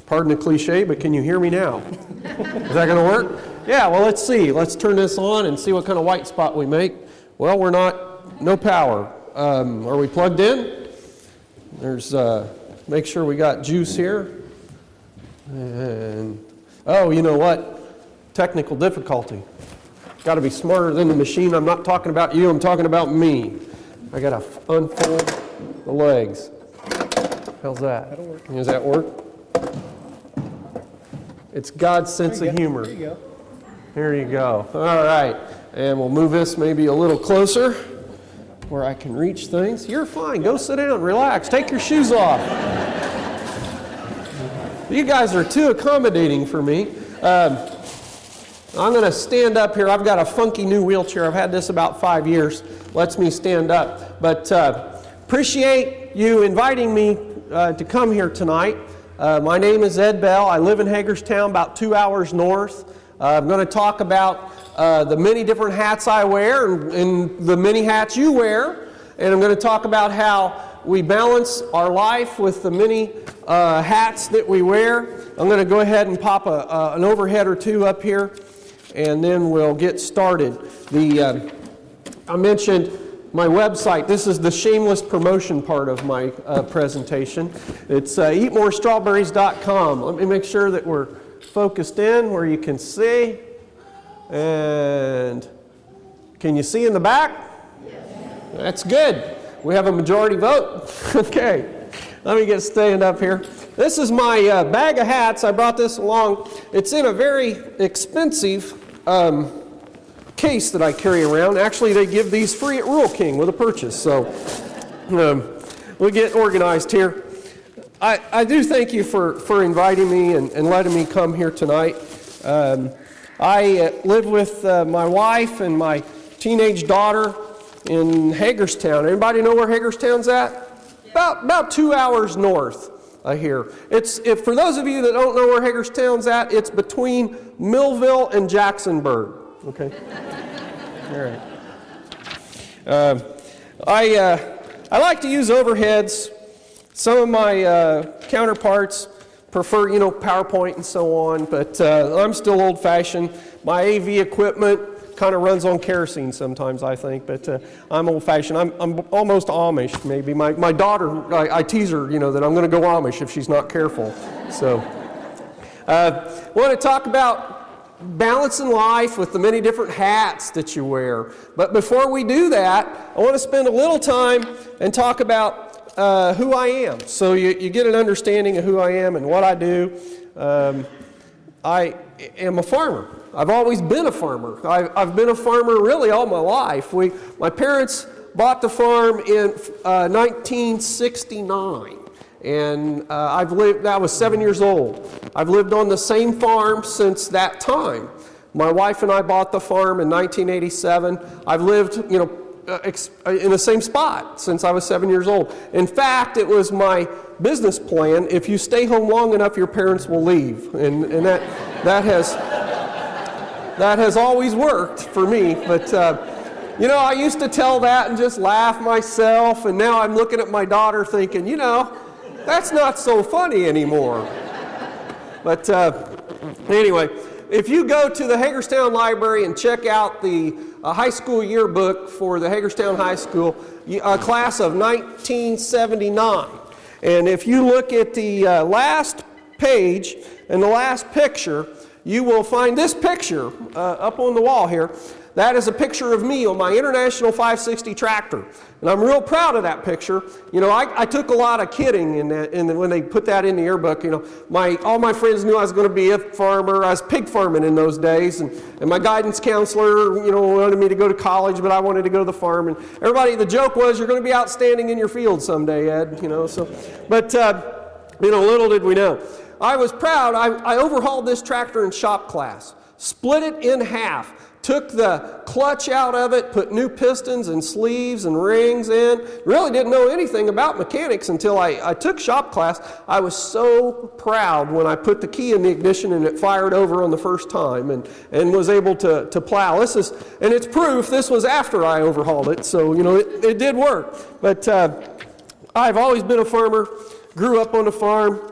Pardon the cliche, but can you hear me now? Is that going to work? Yeah, well, let's see. Let's turn this on and see what kind of white spot we make. Well, we're not, no power. Are we plugged in? There's, make sure we got juice here. And, oh, you know what? Technical difficulty. Got to be smarter than the machine. I'm not talking about you, I'm talking about me. I got to unfold the legs. How's that? That'll work. Does that work? It's God's sense of humor. There you go. Here you go. All right. And we'll move this maybe a little closer where I can reach things. You're fine. Go sit down. Relax. Take your shoes off. You guys are too accommodating for me. I'm going to stand up here. I've got a funky new wheelchair. I've had this about 5 years. Lets me stand up. But appreciate you inviting me to come here tonight. My name is Ed Bell. I live in Hagerstown, about 2 hours north. I'm going to talk about the many different hats I wear and the many hats you wear. And I'm going to talk about how we balance our life with the many hats that we wear. I'm going to go ahead and pop an overhead or two up here, and then we'll get started. I mentioned my website. This is the shameless promotion part of my presentation. It's eatmorestrawberries.com. Let me make sure that we're focused in where you can see. And can you see in the back? Yes. That's good. We have a majority vote. Okay. Let me stand up here. This is my bag of hats. I brought this along. It's in a very expensive case that I carry around. Actually, they give these free at Rural King with a purchase. So we'll get organized here. I do thank you for inviting me and letting me come here tonight. I live with my wife and my teenage daughter in Hagerstown. Anybody know where Hagerstown's at? About 2 hours north of here. For those of you that don't know where Hagerstown's at, it's between Millville and Jacksonburg. Okay. All right. I like to use overheads. Some of my counterparts prefer, PowerPoint and so on, but I'm still old-fashioned. My AV equipment kind of runs on kerosene sometimes, I think, but I'm old-fashioned. I'm almost Amish, maybe. My daughter, I tease her, that I'm going to go Amish if she's not careful. So, I want to talk about balancing life with the many different hats that you wear. But before we do that, I want to spend a little time and talk about who I am. So you get an understanding of who I am and what I do. I am a farmer. I've always been a farmer. I've been a farmer really all my life. My parents bought the farm in 1969. And I was 7 years old. I've lived on the same farm since that time. My wife and I bought the farm in 1987. I've lived, in the same spot since I was 7 years old. In fact, it was my business plan: if you stay home long enough, your parents will leave. And that has always worked for me. But I used to tell that and just laugh myself. And now I'm looking at my daughter thinking, that's not so funny anymore. But anyway, if you go to the Hagerstown Library and check out the high school yearbook for the Hagerstown High School, class of 1979, and if you look at the last page and the last picture, you will find this picture up on the wall here. That is a picture of me on my International 560 tractor. And I'm real proud of that picture. I took a lot of kidding when they put that in the yearbook. All my friends knew I was going to be a farmer. I was pig farming in those days. And my guidance counselor, wanted me to go to college, but I wanted to go to the farm. And the joke was, you're going to be outstanding in your field someday, Ed. But little did we know. I was proud. I overhauled this tractor in shop class, split it in half, took the clutch out of it, put new pistons and sleeves and rings in. Really didn't know anything about mechanics until I took shop class. I was so proud when I put the key in the ignition and it fired over on the first time and was able to plow. And it's proof this was after I overhauled it, so it did work. But I've always been a farmer, grew up on a farm.